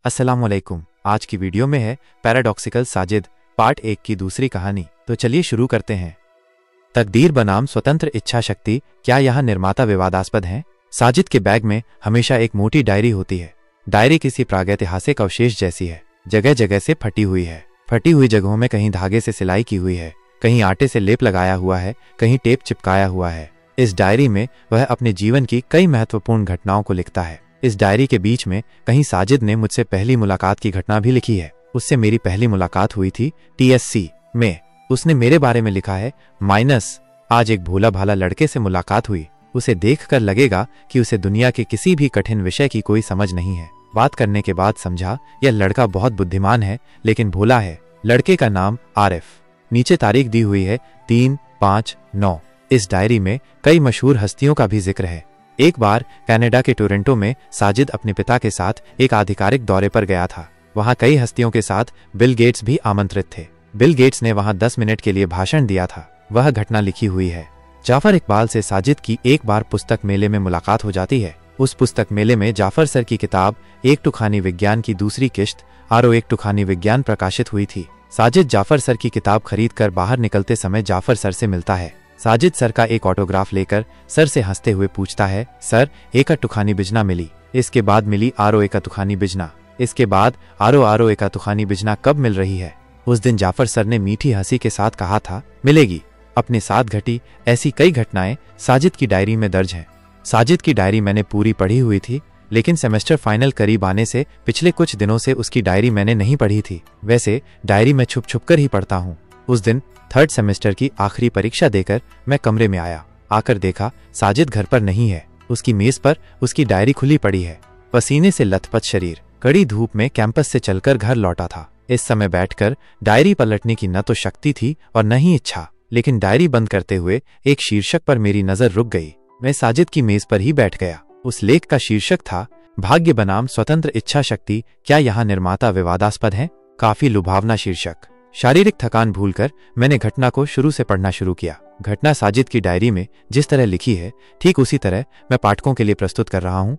अस्सलामुअलैकुम। आज की वीडियो में है पैराडॉक्सिकल साजिद पार्ट 1 की दूसरी कहानी। तो चलिए शुरू करते हैं। तकदीर बनाम स्वतंत्र इच्छा शक्ति, क्या यहाँ निर्माता विवादास्पद हैं? साजिद के बैग में हमेशा एक मोटी डायरी होती है। डायरी किसी प्रागैतिहासिक अवशेष जैसी है, जगह जगह से फटी हुई है। फटी हुई जगहों में कहीं धागे से सिलाई की हुई है, कहीं आटे से लेप लगाया हुआ है, कहीं टेप चिपकाया हुआ है। इस डायरी में वह अपने जीवन की कई महत्वपूर्ण घटनाओं को लिखता है। इस डायरी के बीच में कहीं साजिद ने मुझसे पहली मुलाकात की घटना भी लिखी है। उससे मेरी पहली मुलाकात हुई थी TSC में। उसने मेरे बारे में लिखा है आज एक भोला भाला लड़के से मुलाकात हुई। उसे देखकर लगेगा कि उसे दुनिया के किसी भी कठिन विषय की कोई समझ नहीं है। बात करने के बाद समझा यह लड़का बहुत बुद्धिमान है लेकिन भोला है। लड़के का नाम आरिफ। नीचे तारीख दी हुई है 3/5/9। इस डायरी में कई मशहूर हस्तियों का भी जिक्र है। एक बार कनाडा के टोरंटो में साजिद अपने पिता के साथ एक आधिकारिक दौरे पर गया था। वहां कई हस्तियों के साथ बिल गेट्स भी आमंत्रित थे। बिल गेट्स ने वहां 10 मिनट के लिए भाषण दिया था। वह घटना लिखी हुई है। जाफर इकबाल से साजिद की एक बार पुस्तक मेले में मुलाकात हो जाती है। उस पुस्तक मेले में जाफर सर की किताब एक टुखानी विज्ञान की दूसरी किश्त आरो एक टुखानी विज्ञान प्रकाशित हुई थी। साजिद जाफर सर की किताब खरीद कर बाहर निकलते समय जाफर सर से मिलता है। साजिद सर का एक ऑटोग्राफ लेकर सर से हंसते हुए पूछता है, सर एक टुखानी बिजना मिली, इसके बाद मिली आरो एक टुखानी बिजना, इसके बाद आरो एक टुखानी बिजना कब मिल रही है? उस दिन जाफर सर ने मीठी हंसी के साथ कहा था, मिलेगी। अपने साथ घटी ऐसी कई घटनाएं साजिद की डायरी में दर्ज हैं। साजिद की डायरी मैंने पूरी पढ़ी हुई थी, लेकिन सेमेस्टर फाइनल करीब आने से पिछले कुछ दिनों से उसकी डायरी मैंने नहीं पढ़ी थी। वैसे डायरी मैं छुप छुप कर ही पढ़ता हूँ। उस दिन 3rd सेमेस्टर की आखिरी परीक्षा देकर मैं कमरे में आया। आकर देखा साजिद घर पर नहीं है। उसकी मेज पर उसकी डायरी खुली पड़ी है। पसीने से लथपथ शरीर कड़ी धूप में कैंपस से चलकर घर लौटा था। इस समय बैठकर डायरी पलटने की न तो शक्ति थी और न ही इच्छा, लेकिन डायरी बंद करते हुए एक शीर्षक पर मेरी नजर रुक गई। मैं साजिद की मेज पर ही बैठ गया। उस लेख का शीर्षक था, भाग्य बनाम स्वतंत्र इच्छा शक्ति, क्या यहाँ निर्माता विवादास्पद हैं? काफी लुभावना शीर्षक। शारीरिक थकान भूलकर मैंने घटना को शुरू से पढ़ना शुरू किया। घटना साजिद की डायरी में जिस तरह लिखी है ठीक उसी तरह मैं पाठकों के लिए प्रस्तुत कर रहा हूँ।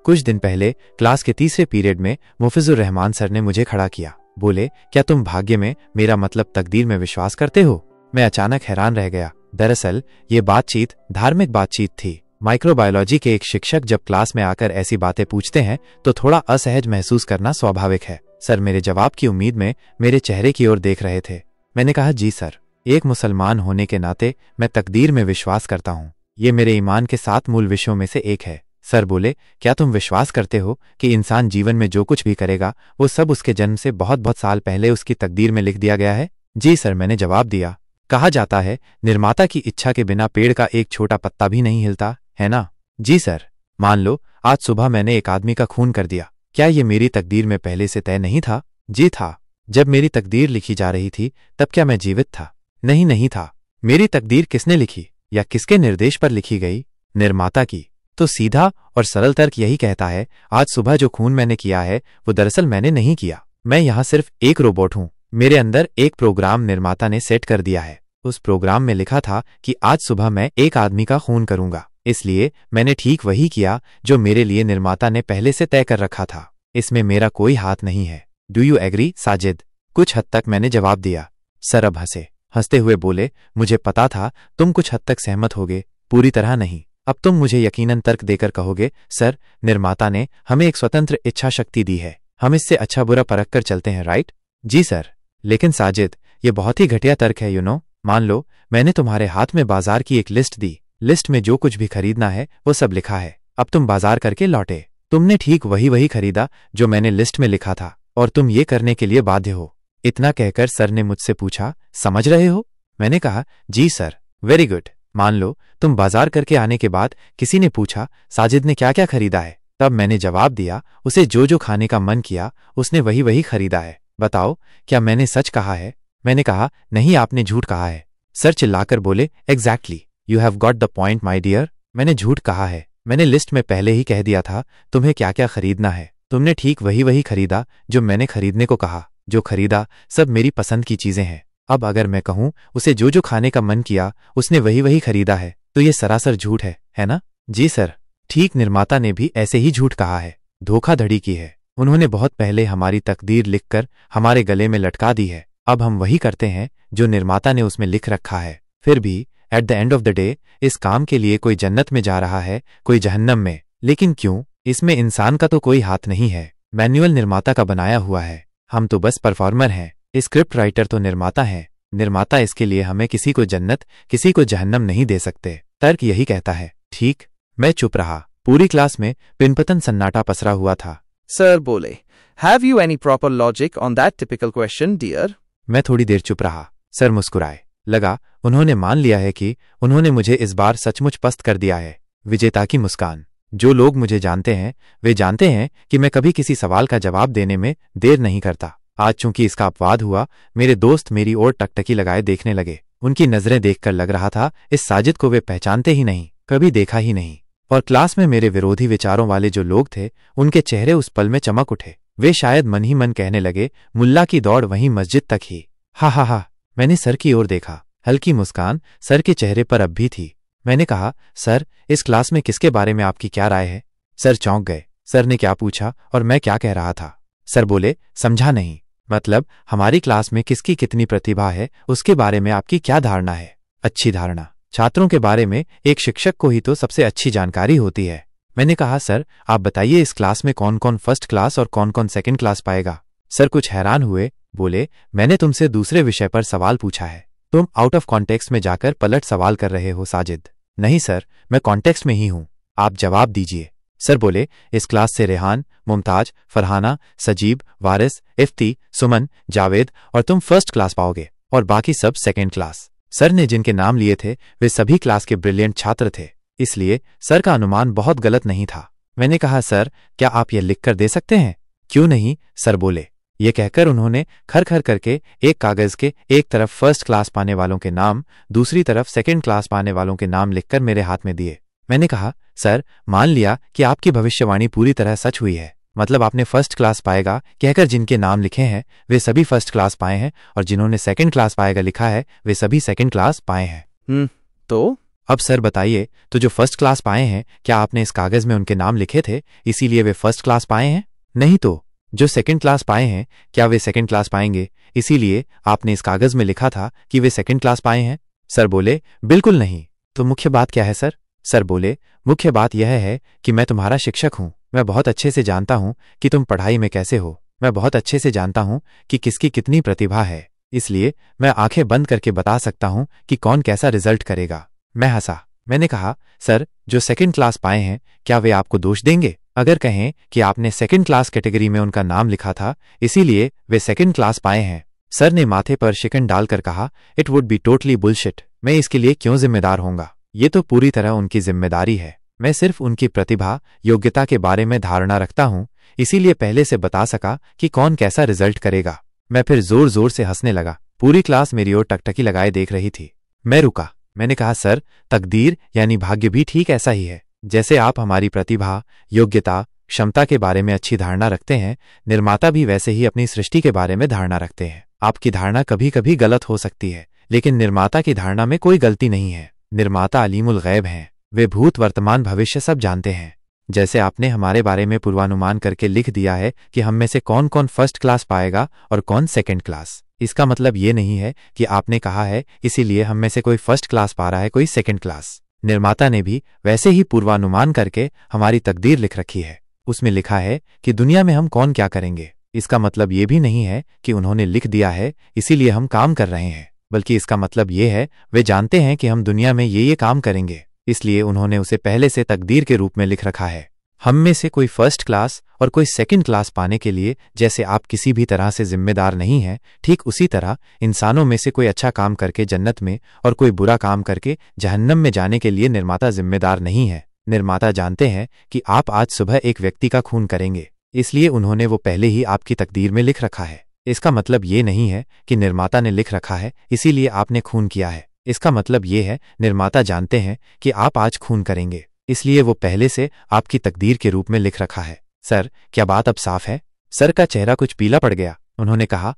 कुछ दिन पहले क्लास के तीसरे पीरियड में मुफिजुर रहमान सर ने मुझे खड़ा किया। बोले, क्या तुम भाग्य में, मेरा मतलब तकदीर में विश्वास करते हो? मैं अचानक हैरान रह गया। दरअसल ये बातचीत धार्मिक बातचीत थी। माइक्रोबायोलॉजी के एक शिक्षक जब क्लास में आकर ऐसी बातें पूछते हैं तो थोड़ा असहज महसूस करना स्वाभाविक है। सर मेरे जवाब की उम्मीद में मेरे चेहरे की ओर देख रहे थे। मैंने कहा, जी सर, एक मुसलमान होने के नाते मैं तकदीर में विश्वास करता हूँ। ये मेरे ईमान के 7 मूल विषयों में से एक है। सर बोले, क्या तुम विश्वास करते हो कि इंसान जीवन में जो कुछ भी करेगा वो सब उसके जन्म से बहुत बहुत साल पहले उसकी तकदीर में लिख दिया गया है? जी सर, मैंने जवाब दिया। कहा जाता है निर्माता की इच्छा के बिना पेड़ का एक छोटा पत्ता भी नहीं हिलता, है ना? जी सर। मान लो आज सुबह मैंने एक आदमी का खून कर दिया, क्या ये मेरी तकदीर में पहले से तय नहीं था? जी था। जब मेरी तकदीर लिखी जा रही थी तब क्या मैं जीवित था? नहीं था। मेरी तकदीर किसने लिखी या किसके निर्देश पर लिखी गई? निर्माता की। तो सीधा और सरल तर्क यही कहता है, आज सुबह जो खून मैंने किया है वो दरअसल मैंने नहीं किया। मैं यहाँ सिर्फ एक रोबोट हूँ। मेरे अंदर एक प्रोग्राम निर्माता ने सेट कर दिया है। उस प्रोग्राम में लिखा था कि आज सुबह मैं एक आदमी का खून करूंगा, इसलिए मैंने ठीक वही किया जो मेरे लिए निर्माता ने पहले से तय कर रखा था। इसमें मेरा कोई हाथ नहीं है। Do you agree Sajid? कुछ हद तक मैंने जवाब दिया। सर अब हंसे। हंसते हुए बोले, मुझे पता था तुम कुछ हद तक सहमत होगे, पूरी तरह नहीं। अब तुम मुझे यकीनन तर्क देकर कहोगे, सर निर्माता ने हमें एक स्वतंत्र इच्छा शक्ति दी है, हम इससे अच्छा बुरा परख कर चलते हैं, राइट? जी सर। लेकिन साजिद, ये बहुत ही घटिया तर्क है, मान लो मैंने तुम्हारे हाथ में बाजार की एक लिस्ट दी। लिस्ट में जो कुछ भी खरीदना है वो सब लिखा है। अब तुम बाजार करके लौटे। तुमने ठीक वही खरीदा जो मैंने लिस्ट में लिखा था और तुम ये करने के लिए बाध्य हो। इतना कहकर सर ने मुझसे पूछा, समझ रहे हो? मैंने कहा, जी सर। Very good. मान लो तुम बाजार करके आने के बाद किसी ने पूछा, साजिद ने क्या क्या खरीदा है? तब मैंने जवाब दिया, उसे जो खाने का मन किया उसने वही खरीदा है। बताओ, क्या मैंने सच कहा है? मैंने कहा, नहीं, आपने झूठ कहा है। सर चिल्लाकर बोले, exactly, you have got the point my dear. मैंने झूठ कहा है। मैंने लिस्ट में पहले ही कह दिया था तुम्हें क्या क्या खरीदना है। तुमने ठीक वही खरीदा जो मैंने खरीदने को कहा। जो खरीदा सब मेरी पसंद की चीजें हैं। अब अगर मैं कहूं उसे जो खाने का मन किया उसने वही खरीदा है तो ये सरासर झूठ है ना? जी सर। ठीक निर्माता ने भी ऐसे ही झूठ कहा है, धोखाधड़ी की है। उन्होंने बहुत पहले हमारी तकदीर लिखकर हमारे गले में लटका दी है। अब हम वही करते हैं जो निर्माता ने उसमें लिख रखा है। फिर भी at the end of the day इस काम के लिए कोई जन्नत में जा रहा है, कोई जहन्नम में। लेकिन क्यों? इसमें इंसान का तो कोई हाथ नहीं है। मैनुअल निर्माता का बनाया हुआ है। हम तो बस परफॉर्मर हैं। स्क्रिप्ट राइटर तो निर्माता है। निर्माता इसके लिए हमें किसी को जन्नत किसी को जहन्नम नहीं दे सकते। तर्क यही कहता है। ठीक। मैं चुप रहा। पूरी क्लास में पिनपतन सन्नाटा पसरा हुआ था। सर बोले, have you any proper logic on that typical question dear? मैं थोड़ी देर चुप रहा। सर मुस्कुराए। लगा उन्होंने मान लिया है कि उन्होंने मुझे इस बार सचमुच पस्त कर दिया है। विजेता की मुस्कान। जो लोग मुझे जानते हैं वे जानते हैं कि मैं कभी किसी सवाल का जवाब देने में देर नहीं करता। आज चूंकि इसका अपवाद हुआ, मेरे दोस्त मेरी ओर टकटकी लगाए देखने लगे। उनकी नजरें देखकर लग रहा था इस साजिद को वे पहचानते ही नहीं, कभी देखा ही नहीं। और क्लास में मेरे विरोधी विचारों वाले जो लोग थे उनके चेहरे उस पल में चमक उठे। वे शायद मन ही मन कहने लगे, मुल्ला की दौड़ वहीं मस्जिद तक ही। हा। मैंने सर की ओर देखा। हल्की मुस्कान सर के चेहरे पर अब भी थी। मैंने कहा, सर इस क्लास में किसके बारे में आपकी क्या राय है? सर चौंक गए। सर ने क्या पूछा और मैं क्या कह रहा था? सर बोले, समझा नहीं। मतलब हमारी क्लास में किसकी कितनी प्रतिभा है उसके बारे में आपकी क्या धारणा है? अच्छी धारणा। छात्रों के बारे में एक शिक्षक को ही तो सबसे अच्छी जानकारी होती है। मैंने कहा, सर आप बताइए इस क्लास में कौन कौन फर्स्ट क्लास और कौन कौन सेकंड क्लास पाएगा? सर कुछ हैरान हुए। बोले, मैंने तुमसे दूसरे विषय पर सवाल पूछा है। तुम आउट ऑफ कॉन्टेक्स्ट में जाकर पलट सवाल कर रहे हो साजिद। नहीं सर, मैं कॉन्टेक्स्ट में ही हूं। आप जवाब दीजिए। सर बोले, इस क्लास से रेहान, मुमताज, फरहाना, सजीब, वारिस, इफ्ती, सुमन, जावेद और तुम फर्स्ट क्लास पाओगे और बाकी सब सेकंड क्लास। सर ने जिनके नाम लिए थे वे सभी क्लास के ब्रिलियंट छात्र थे, इसलिए सर का अनुमान बहुत गलत नहीं था। मैंने कहा, सर क्या आप यह लिखकर दे सकते हैं? क्यों नहीं, सर बोले। ये कहकर उन्होंने खर करके एक कागज के एक तरफ फर्स्ट क्लास पाने वालों के नाम, दूसरी तरफ सेकंड क्लास पाने वालों के नाम लिखकर मेरे हाथ में दिए। मैंने कहा, सर मान लिया कि आपकी भविष्यवाणी पूरी तरह सच हुई है, मतलब आपने फर्स्ट क्लास पाएगा कहकर जिनके नाम लिखे हैं वे सभी फर्स्ट क्लास पाए हैं और जिन्होंने सेकंड क्लास पाएगा लिखा है वे सभी सेकंड क्लास पाए हैं। तो अब सर बताइए, तो जो फर्स्ट क्लास पाए हैं क्या आपने इस कागज में उनके नाम लिखे थे इसीलिए वे फर्स्ट क्लास पाए हैं? नहीं तो जो सेकंड क्लास पाए हैं क्या वे सेकंड क्लास पाएंगे इसीलिए आपने इस कागज में लिखा था कि वे सेकंड क्लास पाए हैं? सर बोले, बिल्कुल नहीं। तो मुख्य बात क्या है सर? सर बोले, मुख्य बात यह है कि मैं तुम्हारा शिक्षक हूं। मैं बहुत अच्छे से जानता हूं कि तुम पढ़ाई में कैसे हो। मैं बहुत अच्छे से जानता हूं कि किसकी कितनी प्रतिभा है, इसलिए मैं आंखें बंद करके बता सकता हूं कि कौन कैसा रिजल्ट करेगा। मैं हंसा। मैंने कहा, सर जो सेकंड क्लास पाए हैं क्या वे आपको दोष देंगे अगर कहें कि आपने सेकंड क्लास कैटेगरी में उनका नाम लिखा था इसीलिए वे सेकंड क्लास पाए हैं? सर ने माथे पर शिकन डालकर कहा, it would be totally bullshit. मैं इसके लिए क्यों जिम्मेदार होऊंगा? ये तो पूरी तरह उनकी जिम्मेदारी है। मैं सिर्फ उनकी प्रतिभा योग्यता के बारे में धारणा रखता हूं, इसीलिए पहले से बता सका कि कौन कैसा रिजल्ट करेगा। मैं फिर जोर जोर से हंसने लगा। पूरी क्लास मेरी ओर टकटकी लगाए देख रही थी। मैं रुका। मैंने कहा, सर तकदीर यानी भाग्य भी ठीक ऐसा ही है। जैसे आप हमारी प्रतिभा योग्यता क्षमता के बारे में अच्छी धारणा रखते हैं, निर्माता भी वैसे ही अपनी सृष्टि के बारे में धारणा रखते हैं। आपकी धारणा कभी कभी गलत हो सकती है, लेकिन निर्माता की धारणा में कोई गलती नहीं है। निर्माता अलीमुल गैब हैं। वे भूत वर्तमान भविष्य सब जानते हैं। जैसे आपने हमारे बारे में पूर्वानुमान करके लिख दिया है कि हम में से कौन कौन फर्स्ट क्लास पाएगा और कौन सेकंड क्लास, इसका मतलब ये नहीं है कि आपने कहा है इसीलिए हम में से कोई फर्स्ट क्लास पा रहा है कोई सेकंड क्लास। निर्माता ने भी वैसे ही पूर्वानुमान करके हमारी तकदीर लिख रखी है। उसमें लिखा है कि दुनिया में हम कौन क्या करेंगे। इसका मतलब ये भी नहीं है कि उन्होंने लिख दिया है इसीलिए हम काम कर रहे हैं, बल्कि इसका मतलब ये है वे जानते हैं कि हम दुनिया में ये काम करेंगे, इसलिए उन्होंने उसे पहले से तकदीर के रूप में लिख रखा है। हम में से कोई फर्स्ट क्लास और कोई सेकंड क्लास पाने के लिए जैसे आप किसी भी तरह से जिम्मेदार नहीं हैं, ठीक उसी तरह इंसानों में से कोई अच्छा काम करके जन्नत में और कोई बुरा काम करके जहन्नम में जाने के लिए निर्माता जिम्मेदार नहीं है। निर्माता जानते हैं कि आप आज सुबह एक व्यक्ति का खून करेंगे, इसलिए उन्होंने वो पहले ही आपकी तकदीर में लिख रखा है। इसका मतलब ये नहीं है कि निर्माता ने लिख रखा है इसीलिए आपने खून किया है। इसका मतलब ये है निर्माता जानते हैं कि आप आज खून करेंगे, इसलिए वो पहले से आपकी तकदीर के रूप में लिख रखा है। सर क्या बात अब साफ है? सर का चेहरा कुछ पीला पड़ गया। उन्होंने कहा,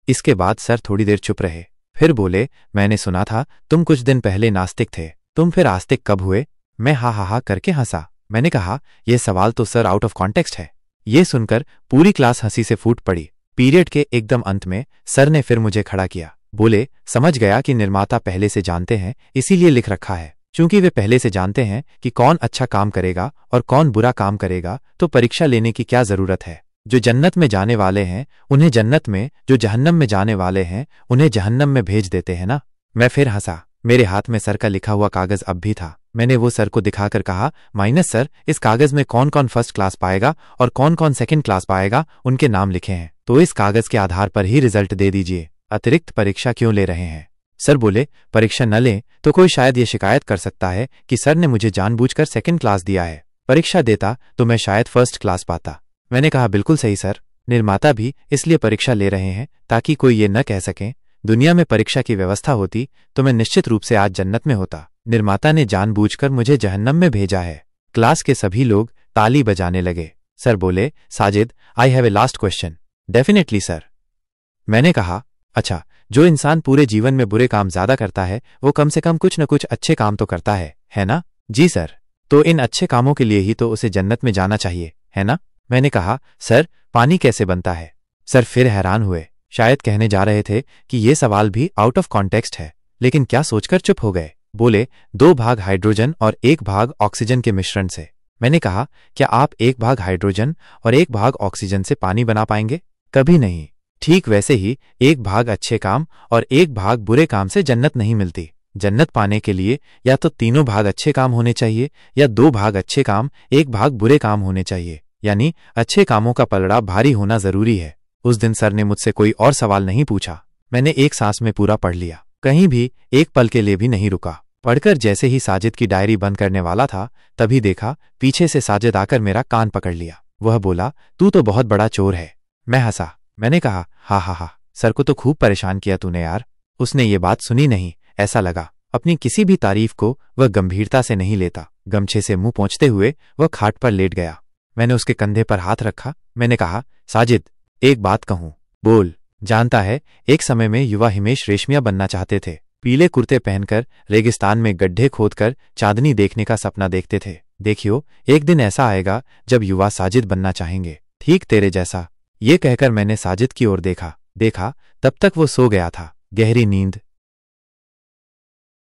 इसके बाद सर थोड़ी देर चुप रहे, फिर बोले, मैंने सुना था तुम कुछ दिन पहले नास्तिक थे, तुम फिर आस्तिक कब हुए? मैं हा करके हंसा। मैंने कहा, यह सवाल तो सर आउट ऑफ कॉन्टेक्स्ट है। ये सुनकर पूरी क्लास हंसी से फूट पड़ी। पीरियड के एकदम अंत में सर ने फिर मुझे खड़ा किया। बोले, समझ गया कि निर्माता पहले से जानते हैं, इसीलिए लिख रखा है। चूंकि वे पहले से जानते हैं कि कौन अच्छा काम करेगा और कौन बुरा काम करेगा, तो परीक्षा लेने की क्या जरूरत है। जो जन्नत में जाने वाले हैं उन्हें जन्नत में, जो जहन्नम में जाने वाले हैं उन्हें जहन्नम में भेज देते हैं ना। मैं फिर हंसा। मेरे हाथ में सर का लिखा हुआ कागज अब भी था। मैंने वो सर को दिखाकर कहा, माइनस सर, इस कागज में कौन कौन फर्स्ट क्लास पाएगा और कौन कौन सेकंड क्लास पाएगा उनके नाम लिखे हैं, तो इस कागज के आधार पर ही रिजल्ट दे दीजिए। अतिरिक्त परीक्षा क्यों ले रहे हैं? सर बोले, परीक्षा न लें तो कोई शायद ये शिकायत कर सकता है कि सर ने मुझे जानबूझकर सेकंड क्लास दिया है। परीक्षा देता तो मैं शायद फर्स्ट क्लास पाता। मैंने कहा, बिल्कुल सही सर। निर्माता भी इसलिए परीक्षा ले रहे हैं ताकि कोई ये न कह सके दुनिया में परीक्षा की व्यवस्था होती तो मैं निश्चित रूप से आज जन्नत में होता। निर्माता ने जानबूझकर मुझे जहन्नम में भेजा है। क्लास के सभी लोग ताली बजाने लगे। सर बोले, Sajid, I have a last question. Definitely sir. मैंने कहा, अच्छा, जो इंसान पूरे जीवन में बुरे काम ज्यादा करता है वो कम से कम कुछ न कुछ अच्छे काम तो करता है ना? जी सर। तो इन अच्छे कामों के लिए ही तो उसे जन्नत में जाना चाहिए, है ना? मैंने कहा, सर, पानी कैसे बनता है? सर फिर हैरान हुए। शायद कहने जा रहे थे कि ये सवाल भी आउट ऑफ कॉन्टेक्स्ट है, लेकिन क्या सोचकर चुप हो गए। बोले, 2 भाग हाइड्रोजन और 1 भाग ऑक्सीजन के मिश्रण से। मैंने कहा, क्या आप 1 भाग हाइड्रोजन और 1 भाग ऑक्सीजन से पानी बना पाएंगे? कभी नहीं। ठीक वैसे ही 1 भाग अच्छे काम और 1 भाग बुरे काम से जन्नत नहीं मिलती। जन्नत पाने के लिए या तो तीनों भाग अच्छे काम होने चाहिए या 2 भाग अच्छे काम 1 भाग बुरे काम होने चाहिए, यानी अच्छे कामों का पलड़ा भारी होना जरूरी है। उस दिन सर ने मुझसे कोई और सवाल नहीं पूछा। मैंने एक सांस में पूरा पढ़ लिया, कहीं भी एक पल के लिए भी नहीं रुका। पढ़कर जैसे ही साजिद की डायरी बंद करने वाला था तभी देखा पीछे से साजिद आकर मेरा कान पकड़ लिया। वह बोला, तू तो बहुत बड़ा चोर है। मैं हंसा। मैंने कहा, हा, सर को तो खूब परेशान किया तूने यार। उसने ये बात सुनी नहीं, ऐसा लगा। अपनी किसी भी तारीफ को वह गंभीरता से नहीं लेता। गमछे से मुंह पोंछते हुए वह खाट पर लेट गया। मैंने उसके कंधे पर हाथ रखा। मैंने कहा, साजिद, एक बात कहूं? बोल। जानता है, एक समय में युवा हिमेश रेशमिया बनना चाहते थे। पीले कुर्ते पहनकर रेगिस्तान में गड्ढे खोदकर चांदनी देखने का सपना देखते थे। देखियो, एक दिन ऐसा आएगा जब युवा साजिद बनना चाहेंगे, ठीक तेरे जैसा। ये कहकर मैंने साजिद की ओर देखा। तब तक वो सो गया था। गहरी नींद